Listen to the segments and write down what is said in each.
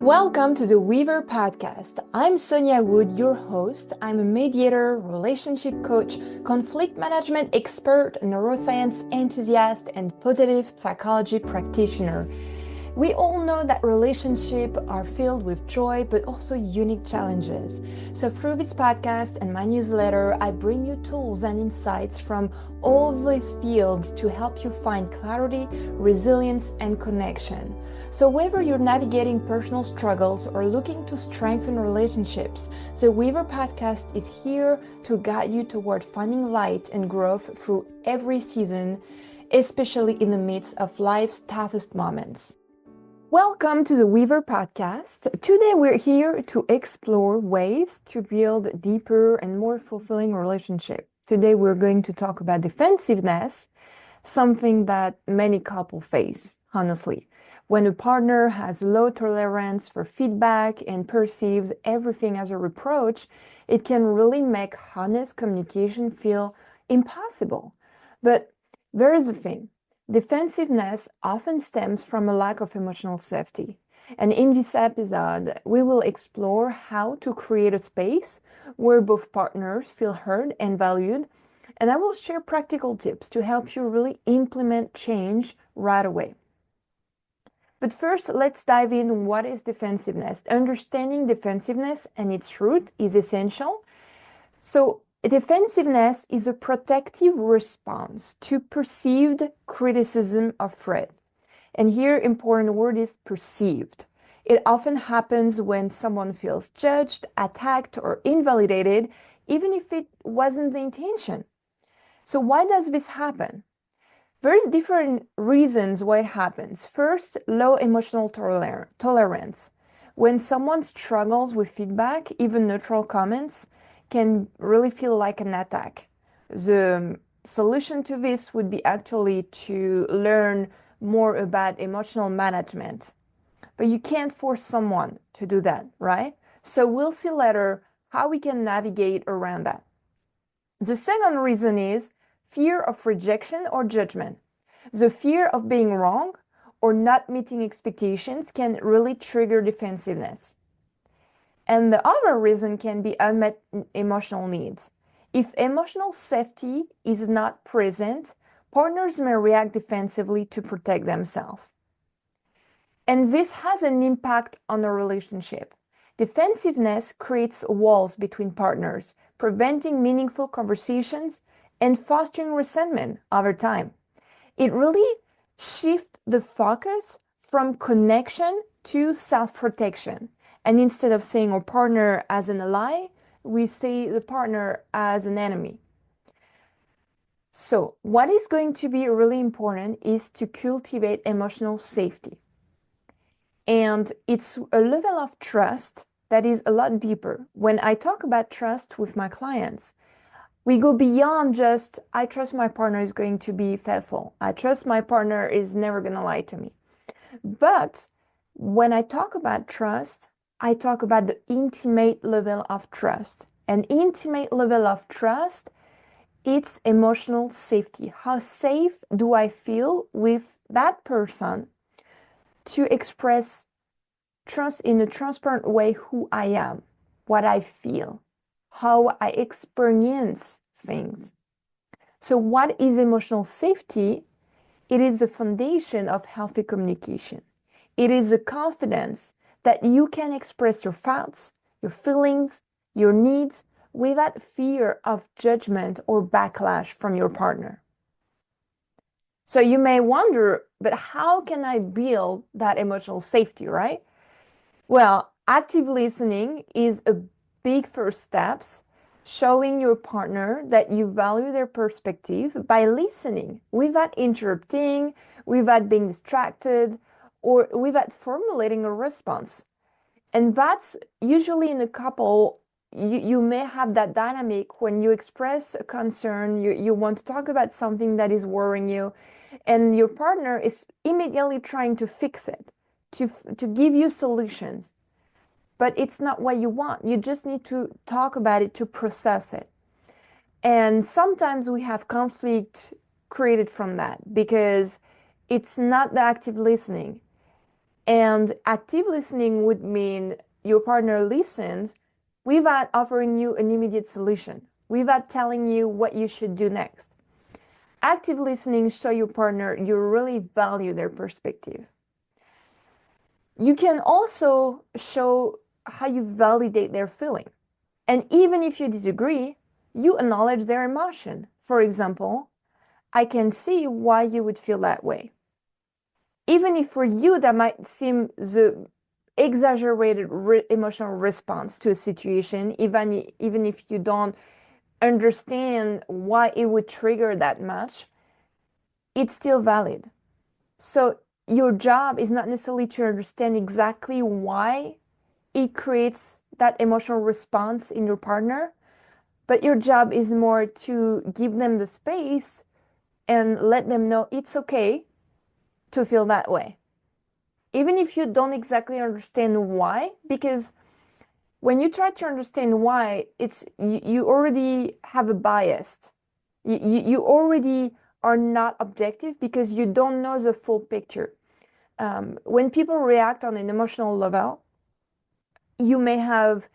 Welcome to the Weaver Podcast. I'm T.WOOD, your host. I'm a mediator, relationship coach, conflict management expert, neuroscience enthusiast, and positive psychology practitioner. We all know that relationships are filled with joy, but also unique challenges. So through this podcast and my newsletter, I bring you tools and insights from all these fields to help you find clarity, resilience, and connection. So whether you're navigating personal struggles or looking to strengthen relationships, the Weaver Podcast is here to guide you toward finding light and growth through every season, especially in the midst of life's toughest moments. Welcome to the Weaver Podcast. Today we're here to explore ways to build deeper and more fulfilling relationships. Today we're going to talk about defensiveness, something that many couples face, honestly. When a partner has low tolerance for feedback and perceives everything as a reproach, it can really make honest communication feel impossible. But there is a thing. Defensiveness often stems from a lack of emotional safety. And in this episode, we will explore how to create a space where both partners feel heard and valued. And I will share practical tips to help you really implement change right away. But first, let's dive in. What is defensiveness? Understanding defensiveness and its root is essential. So, defensiveness is a protective response to perceived criticism or threat. And here, important word is perceived. It often happens when someone feels judged, attacked, or invalidated, even if it wasn't the intention. So why does this happen? There's different reasons why it happens. First, low emotional tolerance. When someone struggles with feedback, even neutral comments can really feel like an attack. The solution to this would be actually to learn more about emotional management. But you can't force someone to do that, right? So we'll see later how we can navigate around that. The second reason is fear of rejection or judgment. The fear of being wrong or not meeting expectations can really trigger defensiveness. And the other reason can be unmet emotional needs. If emotional safety is not present, partners may react defensively to protect themselves. And this has an impact on a relationship. Defensiveness creates walls between partners, preventing meaningful conversations and fostering resentment over time. It really shifts the focus from connection to self-protection. And instead of seeing our partner as an ally, we see the partner as an enemy. So, what is going to be really important is to cultivate emotional safety. And it's a level of trust that is a lot deeper. When I talk about trust with my clients, we go beyond just, I trust my partner is going to be faithful. I trust my partner is never going to lie to me. But when I talk about trust, I talk about the intimate level of trust. An intimate level of trust, it's emotional safety. How safe do I feel with that person to express trust in a transparent way who I am, what I feel, how I experience things. So what is emotional safety? It is the foundation of healthy communication. It is the confidence that you can express your thoughts, your feelings, your needs without fear of judgment or backlash from your partner. So you may wonder, but how can I build that emotional safety, right? Well, active listening is a big first step, showing your partner that you value their perspective by listening without interrupting, without being distracted, or without formulating a response. And that's usually in a couple, you may have that dynamic when you express a concern, you want to talk about something that is worrying you, and your partner is immediately trying to fix it, to give you solutions. But it's not what you want. You just need to talk about it to process it. And sometimes we have conflict created from that because it's not the active listening. And active listening would mean your partner listens without offering you an immediate solution, without telling you what you should do next. Active listening shows your partner you really value their perspective. You can also show how you validate their feeling. And even if you disagree, you acknowledge their emotion. For example, I can see why you would feel that way. Even if for you that might seem the exaggerated emotional response to a situation, even if you don't understand why it would trigger that much, it's still valid. So your job is not necessarily to understand exactly why it creates that emotional response in your partner, but your job is more to give them the space and let them know it's okay to feel that way. Even if you don't exactly understand why, because when you try to understand why, it's you already have a bias. You already are not objective because you don't know the full picture. When people react on an emotional level, you may have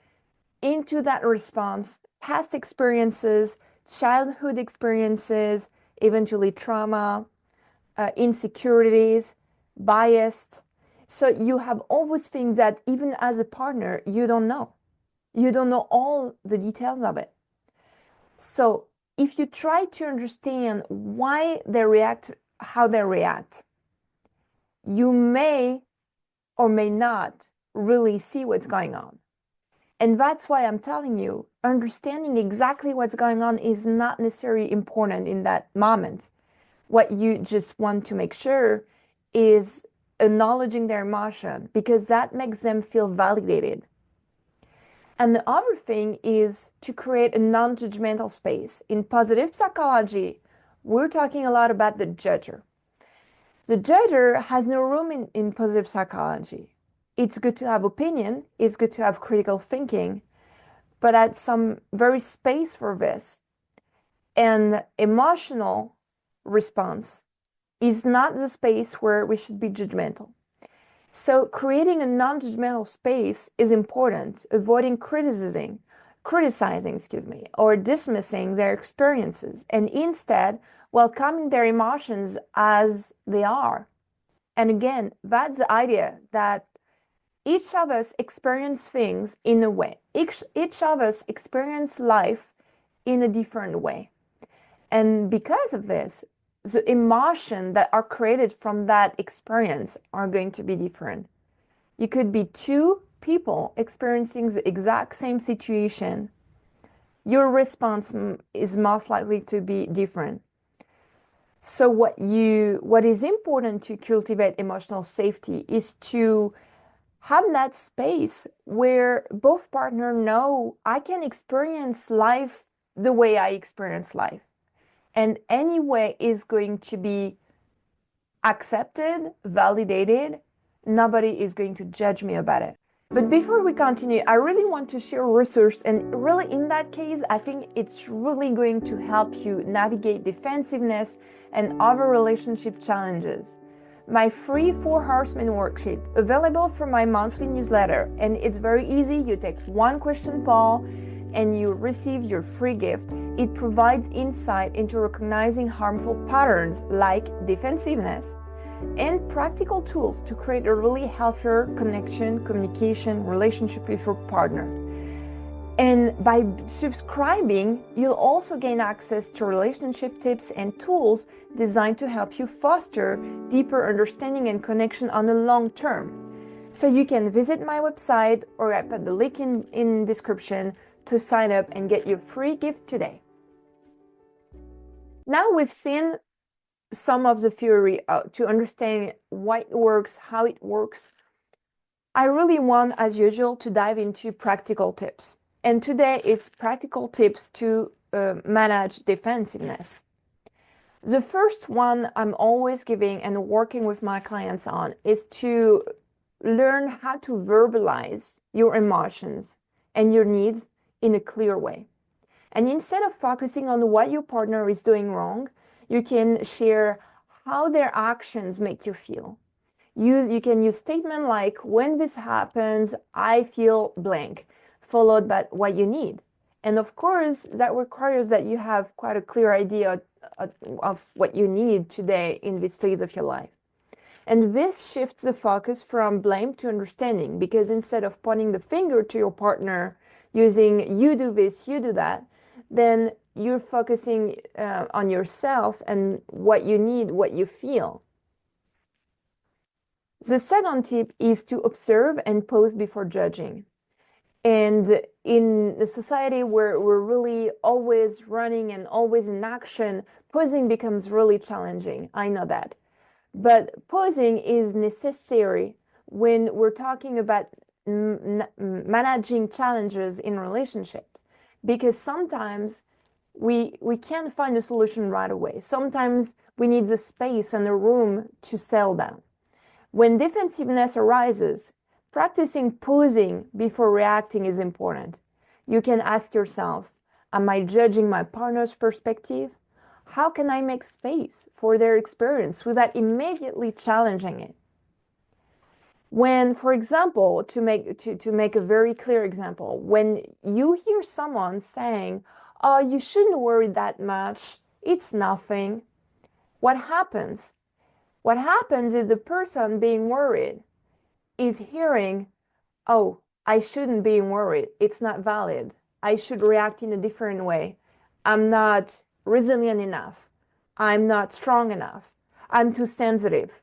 into that response past experiences, childhood experiences, eventually trauma, insecurities, biased. So you have all those things that even as a partner, you don't know. You don't know all the details of it. So if you try to understand why they react, how they react, you may or may not really see what's going on. And that's why I'm telling you, understanding exactly what's going on is not necessarily important in that moment. What you just want to make sure is acknowledging their emotion because that makes them feel validated. And the other thing is to create a non-judgmental space. In positive psychology, we're talking a lot about the judger. The judger has no room in positive psychology. It's good to have opinion, it's good to have critical thinking, but at some very space for this. And emotional response is not the space where we should be judgmental. So creating a non-judgmental space is important, avoiding criticizing, or dismissing their experiences, and instead welcoming their emotions as they are. And again, that's the idea that each of us experience things in a way. Each of us experience life in a different way. And because of this, the emotions that are created from that experience are going to be different. You could be two people experiencing the exact same situation. Your response is most likely to be different. So what is important to cultivate emotional safety is to have that space where both partners know I can experience life the way I experience life. And any way is going to be accepted, validated. Nobody is going to judge me about it. But before we continue, I really want to share resource, and really in that case, I think it's really going to help you navigate defensiveness and other relationship challenges. My free 4 Horsemen worksheet, available from my monthly newsletter, and it's very easy. You take one question poll and you receive your free gift. It provides insight into recognizing harmful patterns like defensiveness and practical tools to create a really healthier connection, communication, relationship with your partner. And by subscribing, you'll also gain access to relationship tips and tools designed to help you foster deeper understanding and connection on the long term. So you can visit my website, or I put the link in description to sign up and get your free gift today. Now we've seen some of the theory to understand why it works, how it works. I really want, as usual, to dive into practical tips. And today it's practical tips to manage defensiveness. The first one I'm always giving and working with my clients on is to learn how to verbalize your emotions and your needs in a clear way. And instead of focusing on what your partner is doing wrong, you can share how their actions make you feel. You can use statement like, when this happens, I feel blank, followed by what you need. And of course, that requires that you have quite a clear idea of what you need today in this phase of your life. And this shifts the focus from blame to understanding, because instead of pointing the finger to your partner using you do this, you do that, then you're focusing on yourself and what you need, what you feel. The second tip is to observe and pause before judging. And in the society where we're really always running and always in action, pausing becomes really challenging. I know that. But pausing is necessary when we're talking about managing challenges in relationships, because sometimes we can't find a solution right away. Sometimes we need the space and the room to settle down. When defensiveness arises, practicing pausing before reacting is important. You can ask yourself, am I judging my partner's perspective? How can I make space for their experience without immediately challenging it? When, for example, to make a very clear example, when you hear someone saying, oh, you shouldn't worry that much, it's nothing, what happens? What happens is the person being worried is hearing, oh, I shouldn't be worried. It's not valid. I should react in a different way. I'm not resilient enough. I'm not strong enough. I'm too sensitive.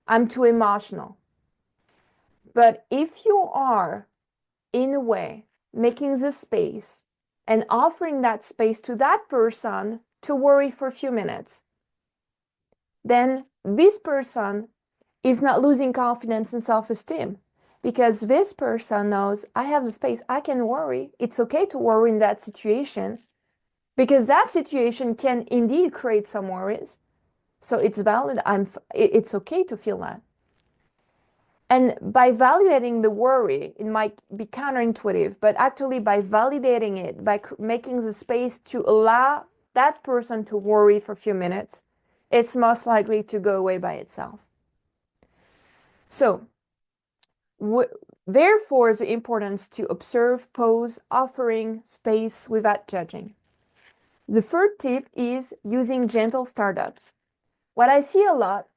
I'm too emotional. But if you are, in a way, making the space and offering that space to that person to worry for a few minutes, then this person is not losing confidence and self-esteem, because this person knows, I have the space, I can worry. It's okay to worry in that situation, because that situation can indeed create some worries. So it's valid. It's okay to feel that. And by validating the worry, it might be counterintuitive, but actually by validating it, by making the space to allow that person to worry for a few minutes, it's most likely to go away by itself. So, therefore, the importance to observe, pause, offering space without judging. The third tip is using gentle startups. What I see a lot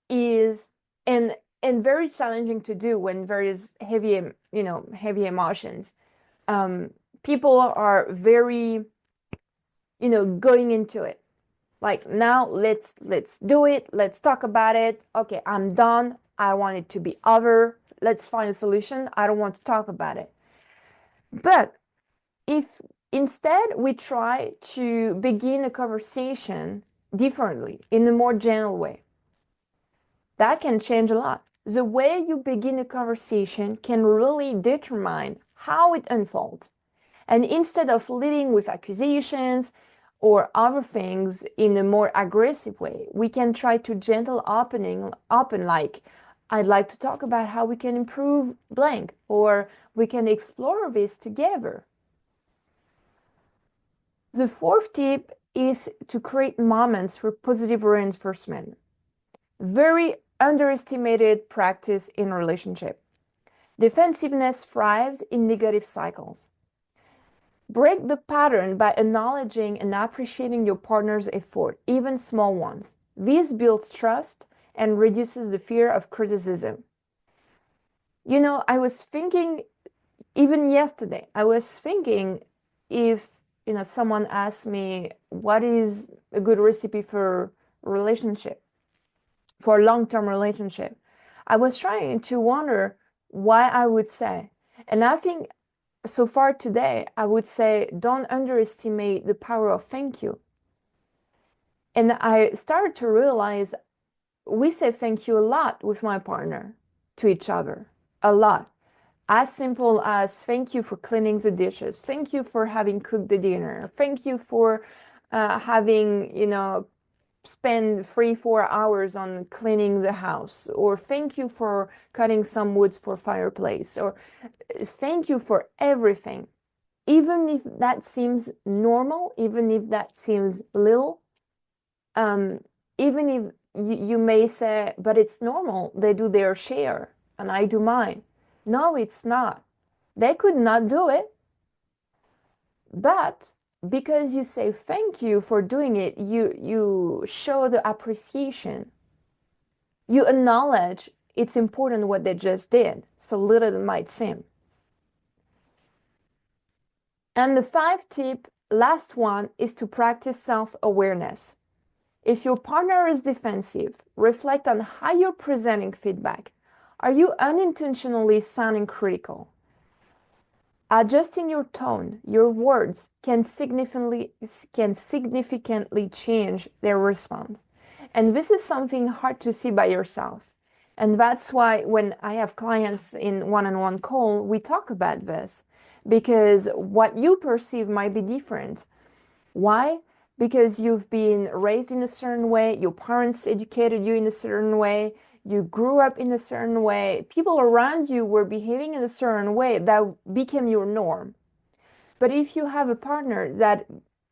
is, and very challenging to do when there is heavy emotions. People are very, going into it. Like, now let's do it. Let's talk about it. Okay, I'm done. I want it to be over. Let's find a solution. I don't want to talk about it. But if instead we try to begin a conversation differently, in a more gentle way, that can change a lot. The way you begin a conversation can really determine how it unfolds. And instead of leading with accusations or other things in a more aggressive way, we can try to gentle open like, I'd like to talk about how we can improve blank, or we can explore this together. The fourth tip is to create moments for positive reinforcement. Very underestimated practice in relationship. Defensiveness thrives in negative cycles. Break the pattern by acknowledging and appreciating your partner's effort, even small ones. This builds trust and reduces the fear of criticism. I was thinking, even yesterday, if, someone asked me, what is a good recipe for a relationship, for a long-term relationship? I was trying to wonder what I would say. And I think so far today, I would say, don't underestimate the power of thank you. And I started to realize we say thank you a lot with my partner to each other, a lot. As simple as, thank you for cleaning the dishes. Thank you for having cooked the dinner. Thank you for having, spend 3-4 hours on cleaning the house, or thank you for cutting some woods for fireplace, or thank you for everything. Even if that seems normal, even if that seems little, even if you may say, but it's normal. They do their share and I do mine. No, it's not. They could not do it, but because you say thank you for doing it, you show the appreciation. You acknowledge it's important what they just did, so little it might seem. And the last one, is to practice self-awareness. If your partner is defensive, reflect on how you're presenting feedback. Are you unintentionally sounding critical? Adjusting your tone, your words can significantly change their response. And this is something hard to see by yourself. And that's why when I have clients in one-on-one call, we talk about this because what you perceive might be different. Why? Because you've been raised in a certain way, your parents educated you in a certain way, you grew up in a certain way, people around you were behaving in a certain way that became your norm. But if you have a partner that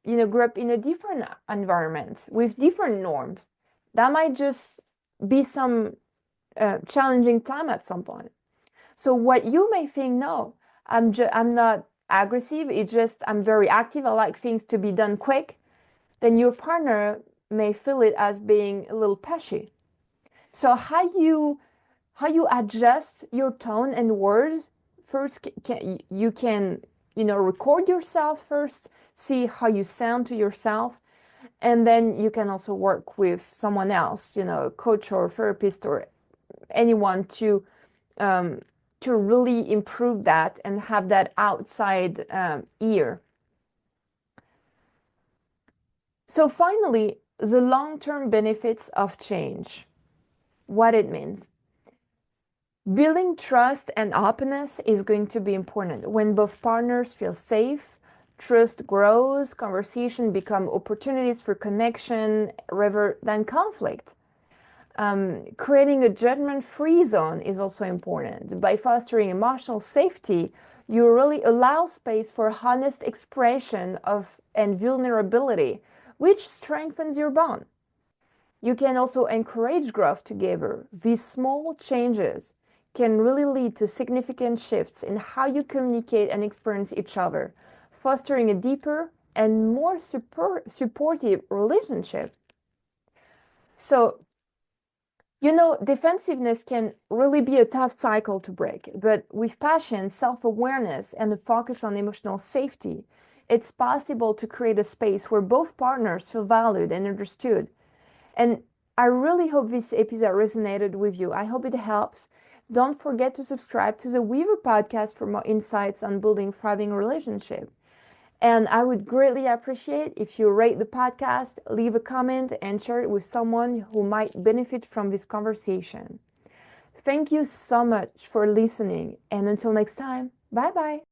grew up in a different environment with different norms, that might just be some challenging time at some point. So what you may think, no, I'm not aggressive, it's just I'm very active, I like things to be done quick, then your partner may feel it as being a little pushy. So how you adjust your tone and words, first you can record yourself first, see how you sound to yourself, and then you can also work with someone else, a coach or a therapist or anyone to really improve that and have that outside ear. So finally, the long-term benefits of change. What it means. Building trust and openness is going to be important. When both partners feel safe, trust grows, conversation become opportunities for connection rather than conflict. Creating a judgment-free zone is also important. By fostering emotional safety, you really allow space for honest expression and vulnerability, which strengthens your bond. You can also encourage growth together. These small changes can really lead to significant shifts in how you communicate and experience each other, fostering a deeper and more supportive relationship. So, defensiveness can really be a tough cycle to break, but with passion, self-awareness, and a focus on emotional safety, it's possible to create a space where both partners feel valued and understood. And I really hope this episode resonated with you. I hope it helps. Don't forget to subscribe to the Weaver podcast for more insights on building thriving relationship. And I would greatly appreciate if you rate the podcast, leave a comment, and share it with someone who might benefit from this conversation. Thank you so much for listening. And until next time, bye-bye.